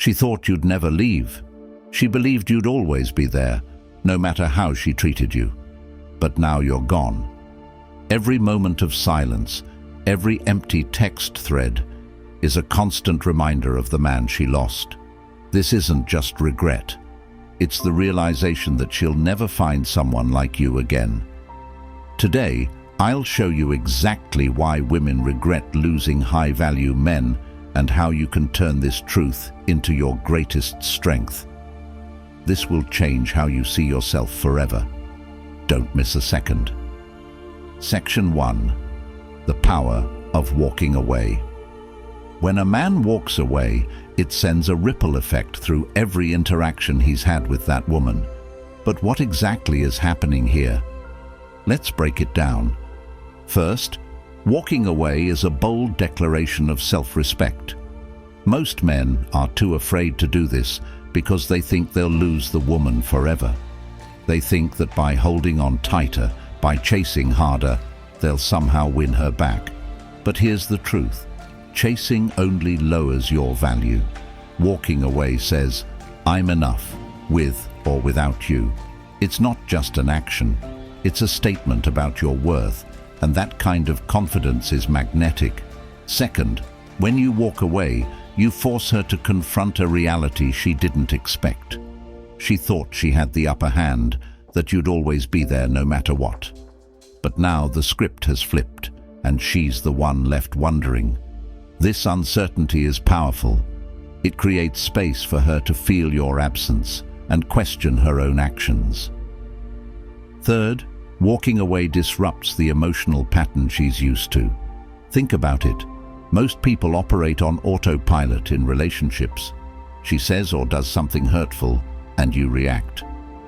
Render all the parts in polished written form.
She thought you'd never leave. She believed you'd always be there, no matter how she treated you. But now you're gone. Every moment of silence, every empty text thread, is a constant reminder of the man she lost. This isn't just regret. It's the realization that she'll never find someone like you again. Today, I'll show you exactly why women regret losing high-value men and how you can turn this truth into your greatest strength. This will change how you see yourself forever. Don't miss a second. Section 1. The power of walking away. When a man walks away, it sends a ripple effect through every interaction he's had with that woman. But what exactly is happening here? Let's break it down. First, walking away is a bold declaration of self-respect. Most men are too afraid to do this because they think they'll lose the woman forever. They think that by holding on tighter, by chasing harder, they'll somehow win her back. But here's the truth. Chasing only lowers your value. Walking away says, I'm enough, with or without you. It's not just an action. It's a statement about your worth, and that kind of confidence is magnetic. Second, when you walk away, you force her to confront a reality she didn't expect. She thought she had the upper hand, that you'd always be there no matter what. But now the script has flipped, and she's the one left wondering. This uncertainty is powerful. It creates space for her to feel your absence and question her own actions. Third, walking away disrupts the emotional pattern she's used to. Think about it. Most people operate on autopilot in relationships. She says or does something hurtful, and you react.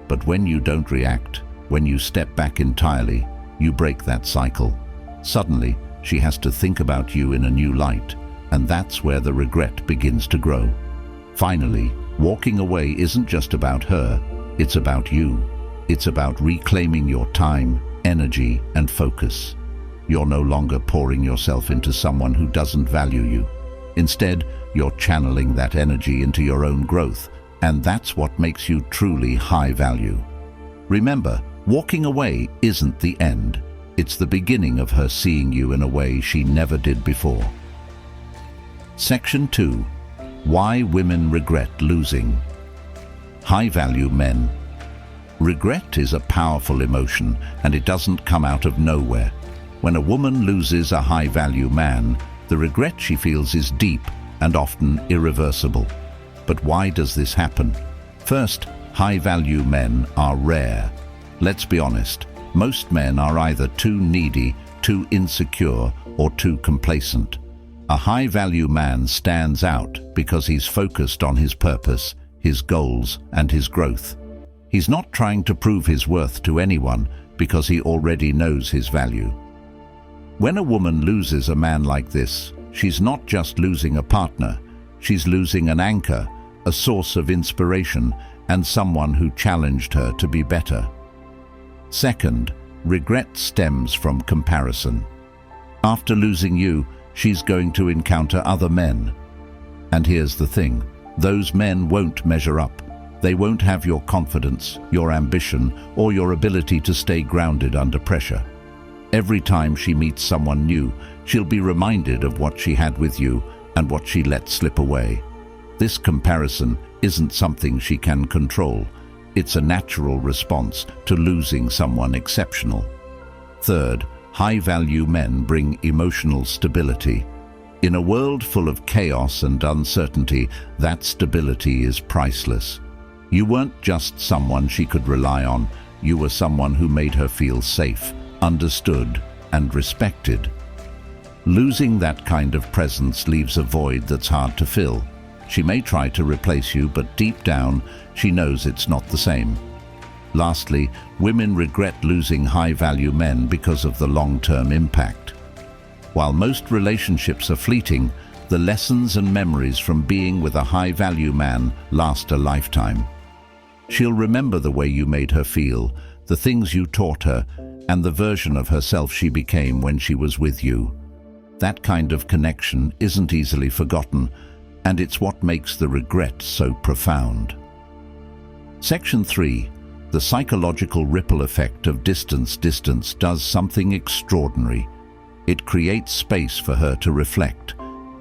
But when you don't react, when you step back entirely, you break that cycle. Suddenly, she has to think about you in a new light, and that's where the regret begins to grow. Finally, walking away isn't just about her, it's about you. It's about reclaiming your time, energy, and focus. You're no longer pouring yourself into someone who doesn't value you. Instead, you're channeling that energy into your own growth, and that's what makes you truly high value. Remember, walking away isn't the end. It's the beginning of her seeing you in a way she never did before. Section 2. Why women regret losing. High-value men. Regret is a powerful emotion, and it doesn't come out of nowhere. When a woman loses a high-value man, the regret she feels is deep and often irreversible. But why does this happen? First, high-value men are rare. Let's be honest, most men are either too needy, too insecure, or too complacent. A high-value man stands out because he's focused on his purpose, his goals, and his growth. He's not trying to prove his worth to anyone because he already knows his value. When a woman loses a man like this, she's not just losing a partner, she's losing an anchor, a source of inspiration, and someone who challenged her to be better. Second, regret stems from comparison. After losing you, she's going to encounter other men. And here's the thing, those men won't measure up. They won't have your confidence, your ambition, or your ability to stay grounded under pressure. Every time she meets someone new, she'll be reminded of what she had with you and what she let slip away. This comparison isn't something she can control. It's a natural response to losing someone exceptional. Third, high-value men bring emotional stability. In a world full of chaos and uncertainty, that stability is priceless. You weren't just someone she could rely on, you were someone who made her feel safe, understood, and respected. Losing that kind of presence leaves a void that's hard to fill. She may try to replace you, but deep down, she knows it's not the same. Lastly, women regret losing high-value men because of the long-term impact. While most relationships are fleeting, the lessons and memories from being with a high-value man last a lifetime. She'll remember the way you made her feel, the things you taught her, and the version of herself she became when she was with you. That kind of connection isn't easily forgotten, and it's what makes the regret so profound. Section 3. The psychological ripple effect of distance. Distance does something extraordinary. It creates space for her to reflect,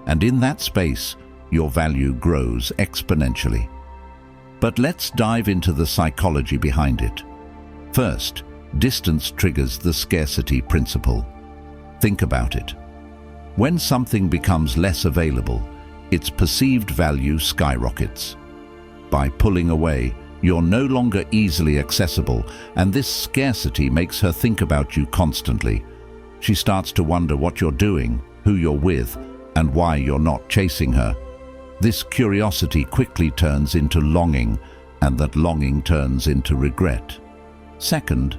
and in that space, your value grows exponentially. But let's dive into the psychology behind it. First, distance triggers the scarcity principle. Think about it. When something becomes less available, its perceived value skyrockets. By pulling away, you're no longer easily accessible, and this scarcity makes her think about you constantly. She starts to wonder what you're doing, who you're with, and why you're not chasing her. This curiosity quickly turns into longing, and that longing turns into regret. Second,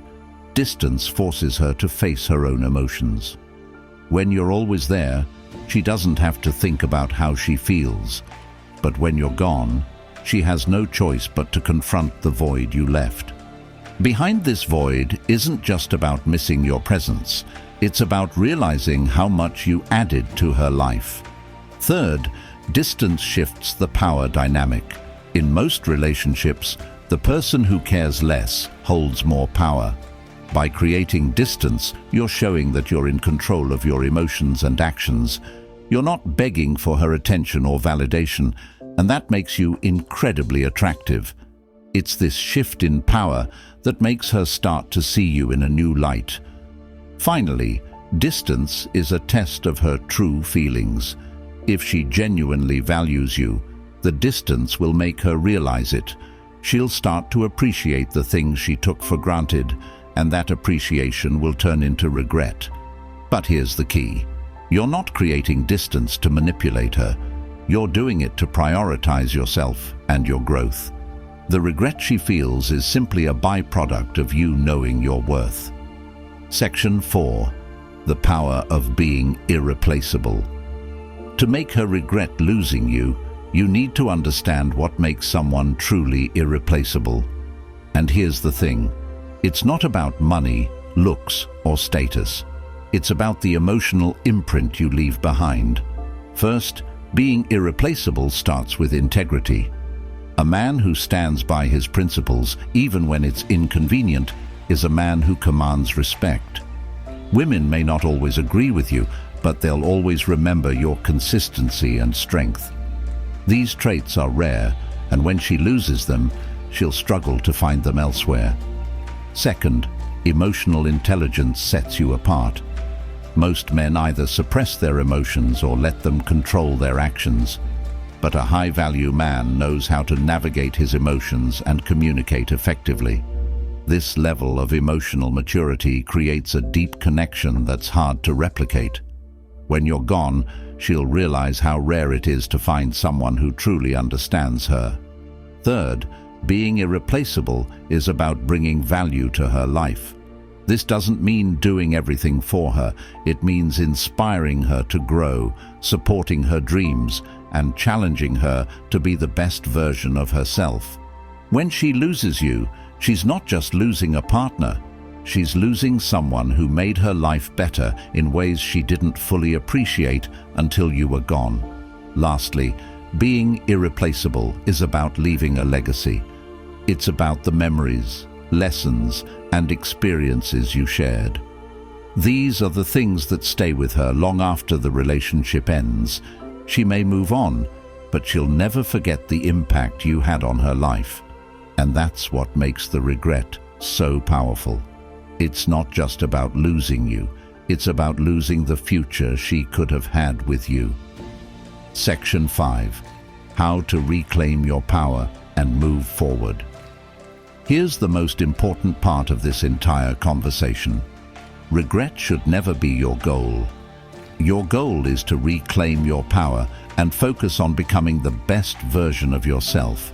distance forces her to face her own emotions. When you're always there, she doesn't have to think about how she feels. But when you're gone, she has no choice but to confront the void you left. Behind this void isn't just about missing your presence. It's about realizing how much you added to her life. Third, distance shifts the power dynamic. In most relationships, the person who cares less holds more power. By creating distance, you're showing that you're in control of your emotions and actions. You're not begging for her attention or validation, and that makes you incredibly attractive. It's this shift in power that makes her start to see you in a new light. Finally, distance is a test of her true feelings. If she genuinely values you, the distance will make her realize it. She'll start to appreciate the things she took for granted, and that appreciation will turn into regret. But here's the key. You're not creating distance to manipulate her. You're doing it to prioritize yourself and your growth. The regret she feels is simply a byproduct of you knowing your worth. Section 4. The power of being irreplaceable. To make her regret losing you, you need to understand what makes someone truly irreplaceable. And here's the thing. It's not about money, looks, or status. It's about the emotional imprint you leave behind. First, being irreplaceable starts with integrity. A man who stands by his principles, even when it's inconvenient, is a man who commands respect. Women may not always agree with you, but they'll always remember your consistency and strength. These traits are rare, and when she loses them, she'll struggle to find them elsewhere. Second, emotional intelligence sets you apart. Most men either suppress their emotions or let them control their actions. But a high-value man knows how to navigate his emotions and communicate effectively. This level of emotional maturity creates a deep connection that's hard to replicate. When you're gone, she'll realize how rare it is to find someone who truly understands her. Third, being irreplaceable is about bringing value to her life. This doesn't mean doing everything for her. It means inspiring her to grow, supporting her dreams, and challenging her to be the best version of herself. When she loses you, she's not just losing a partner. She's losing someone who made her life better in ways she didn't fully appreciate until you were gone. Lastly, being irreplaceable is about leaving a legacy. It's about the memories, lessons, and experiences you shared. These are the things that stay with her long after the relationship ends. She may move on, but she'll never forget the impact you had on her life. And that's what makes the regret so powerful. It's not just about losing you, it's about losing the future she could have had with you. Section 5. How to reclaim your power and move forward. Here's the most important part of this entire conversation. Regret should never be your goal. Your goal is to reclaim your power and focus on becoming the best version of yourself.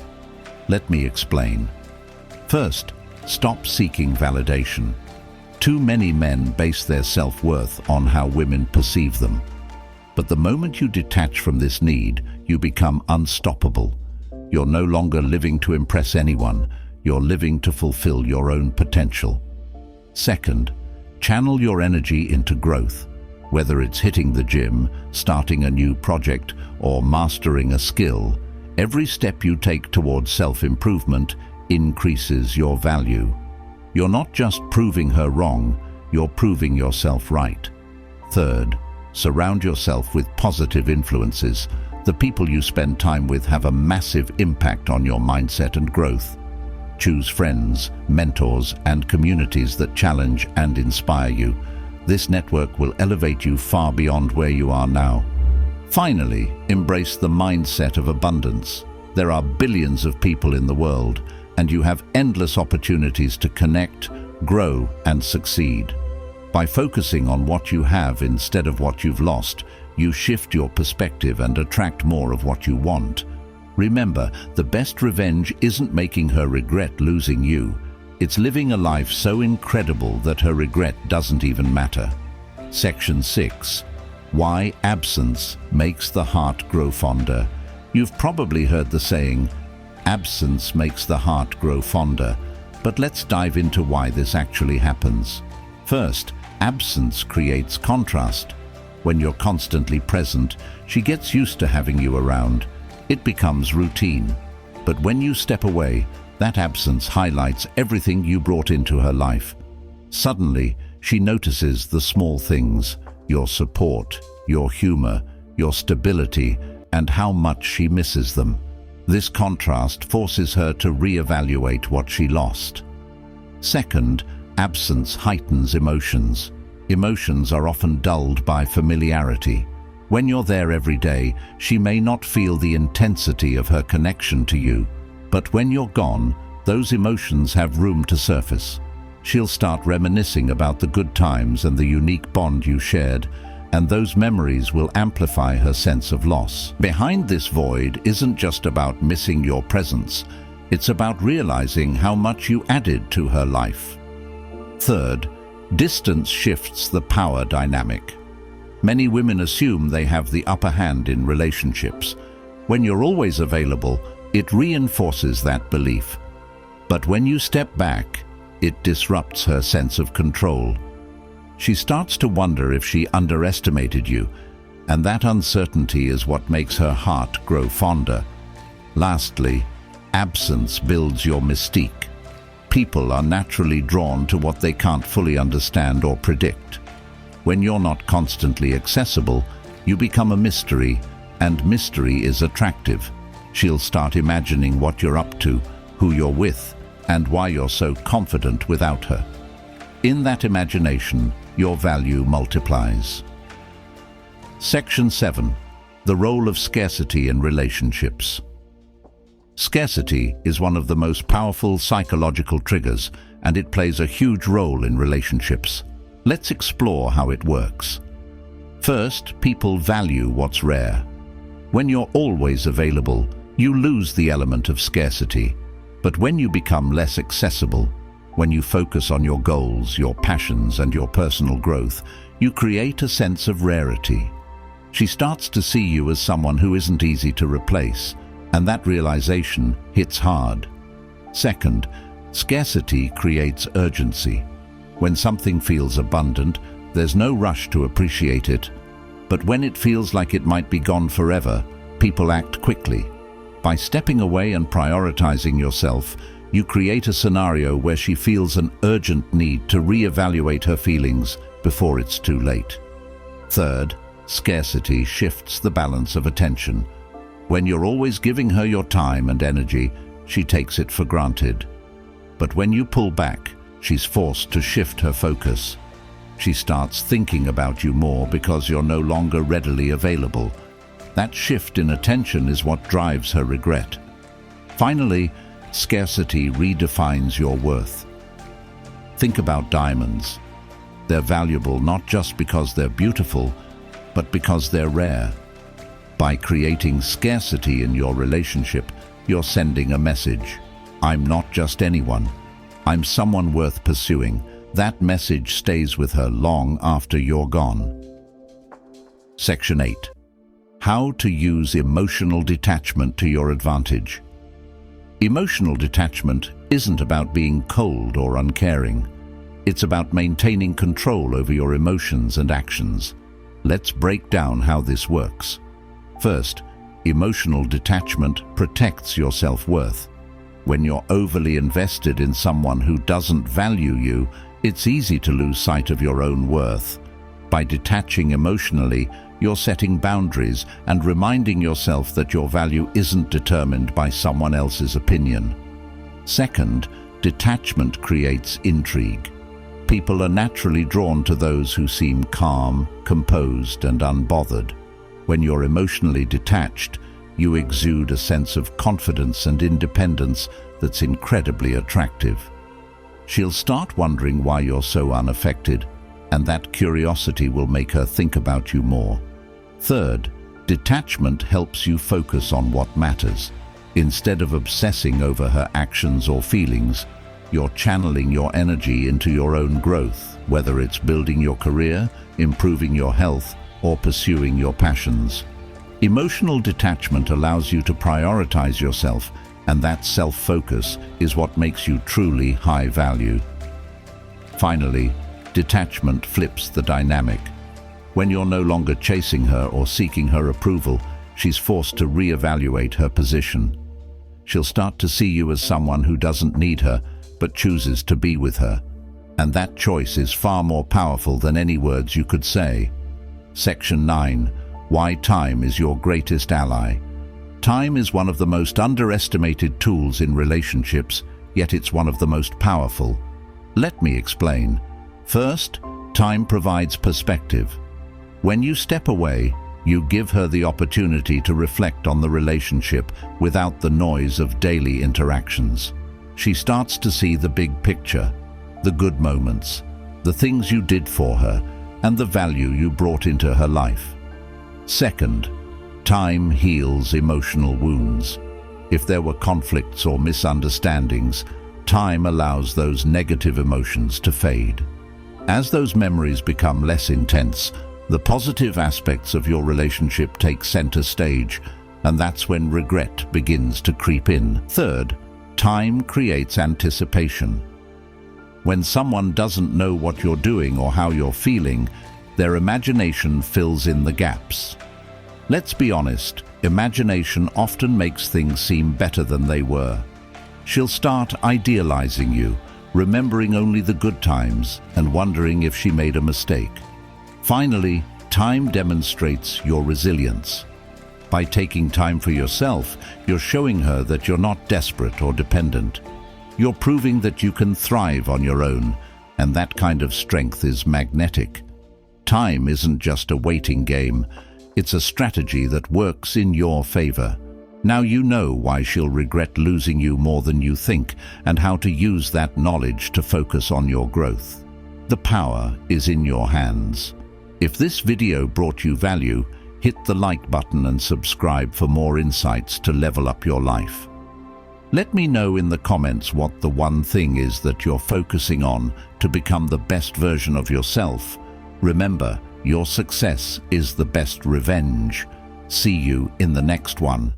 Let me explain. First, stop seeking validation. Too many men base their self-worth on how women perceive them. But the moment you detach from this need, you become unstoppable. You're no longer living to impress anyone. You're living to fulfill your own potential. Second, channel your energy into growth. Whether it's hitting the gym, starting a new project, or mastering a skill, every step you take towards self-improvement increases your value. You're not just proving her wrong, you're proving yourself right. Third, surround yourself with positive influences. The people you spend time with have a massive impact on your mindset and growth. Choose friends, mentors, and communities that challenge and inspire you. This network will elevate you far beyond where you are now. Finally, embrace the mindset of abundance. There are billions of people in the world, and you have endless opportunities to connect, grow, and succeed. By focusing on what you have instead of what you've lost, you shift your perspective and attract more of what you want. Remember, the best revenge isn't making her regret losing you. It's living a life so incredible that her regret doesn't even matter. Section 6. Why absence makes the heart grow fonder. You've probably heard the saying, absence makes the heart grow fonder, but let's dive into why this actually happens. First, absence creates contrast. When you're constantly present, she gets used to having you around. It becomes routine. But when you step away, that absence highlights everything you brought into her life. Suddenly, she notices the small things, your support, your humor, your stability, and how much she misses them. This contrast forces her to reevaluate what she lost. Second, absence heightens emotions. Emotions are often dulled by familiarity. When you're there every day, she may not feel the intensity of her connection to you. But when you're gone, those emotions have room to surface. She'll start reminiscing about the good times and the unique bond you shared, and those memories will amplify her sense of loss. Behind this void isn't just about missing your presence. It's about realizing how much you added to her life. Third, distance shifts the power dynamic. Many women assume they have the upper hand in relationships. When you're always available, it reinforces that belief. But when you step back, it disrupts her sense of control. She starts to wonder if she underestimated you, and that uncertainty is what makes her heart grow fonder. Lastly, absence builds your mystique. People are naturally drawn to what they can't fully understand or predict. When you're not constantly accessible, you become a mystery, and mystery is attractive. She'll start imagining what you're up to, who you're with, and why you're so confident without her. In that imagination, your value multiplies. Section 7. The role of scarcity in relationships. Scarcity is one of the most powerful psychological triggers, and it plays a huge role in relationships. Let's explore how it works. First, people value what's rare. When you're always available, you lose the element of scarcity. But when you become less accessible, when you focus on your goals, your passions, and your personal growth, you create a sense of rarity. She starts to see you as someone who isn't easy to replace, and that realization hits hard. Second, scarcity creates urgency. When something feels abundant, there's no rush to appreciate it. But when it feels like it might be gone forever, people act quickly. By stepping away and prioritizing yourself, you create a scenario where she feels an urgent need to reevaluate her feelings before it's too late. Third, scarcity shifts the balance of attention. When you're always giving her your time and energy, she takes it for granted. But when you pull back, she's forced to shift her focus. She starts thinking about you more because you're no longer readily available. That shift in attention is what drives her regret. Finally, scarcity redefines your worth. Think about diamonds. They're valuable not just because they're beautiful, but because they're rare. By creating scarcity in your relationship, you're sending a message. I'm not just anyone. I'm someone worth pursuing. That message stays with her long after you're gone. Section 8. How to use emotional detachment to your advantage. Emotional detachment isn't about being cold or uncaring. It's about maintaining control over your emotions and actions. Let's break down how this works. First, emotional detachment protects your self-worth. When you're overly invested in someone who doesn't value you, it's easy to lose sight of your own worth. By detaching emotionally, you're setting boundaries and reminding yourself that your value isn't determined by someone else's opinion. Second, detachment creates intrigue. People are naturally drawn to those who seem calm, composed, and unbothered. When you're emotionally detached, you exude a sense of confidence and independence that's incredibly attractive. She'll start wondering why you're so unaffected, and that curiosity will make her think about you more. Third, detachment helps you focus on what matters. Instead of obsessing over her actions or feelings, you're channeling your energy into your own growth, whether it's building your career, improving your health, or pursuing your passions. Emotional detachment allows you to prioritize yourself, and that self-focus is what makes you truly high value. Finally, detachment flips the dynamic. When you're no longer chasing her or seeking her approval, she's forced to reevaluate her position. She'll start to see you as someone who doesn't need her, but chooses to be with her. And that choice is far more powerful than any words you could say. Section 9. Why time is your greatest ally. Time is one of the most underestimated tools in relationships, yet it's one of the most powerful. Let me explain. First, time provides perspective. When you step away, you give her the opportunity to reflect on the relationship without the noise of daily interactions. She starts to see the big picture, the good moments, the things you did for her, and the value you brought into her life. Second, time heals emotional wounds. If there were conflicts or misunderstandings, time allows those negative emotions to fade. As those memories become less intense, the positive aspects of your relationship take center stage, and that's when regret begins to creep in. Third, time creates anticipation. When someone doesn't know what you're doing or how you're feeling, their imagination fills in the gaps. Let's be honest, imagination often makes things seem better than they were. She'll start idealizing you, remembering only the good times and wondering if she made a mistake. Finally, time demonstrates your resilience. By taking time for yourself, you're showing her that you're not desperate or dependent. You're proving that you can thrive on your own, and that kind of strength is magnetic. Time isn't just a waiting game, it's a strategy that works in your favor. Now you know why she'll regret losing you more than you think, and how to use that knowledge to focus on your growth. The power is in your hands. If this video brought you value, hit the like button and subscribe for more insights to level up your life. Let me know in the comments what the one thing is that you're focusing on to become the best version of yourself. Remember, your success is the best revenge. See you in the next one.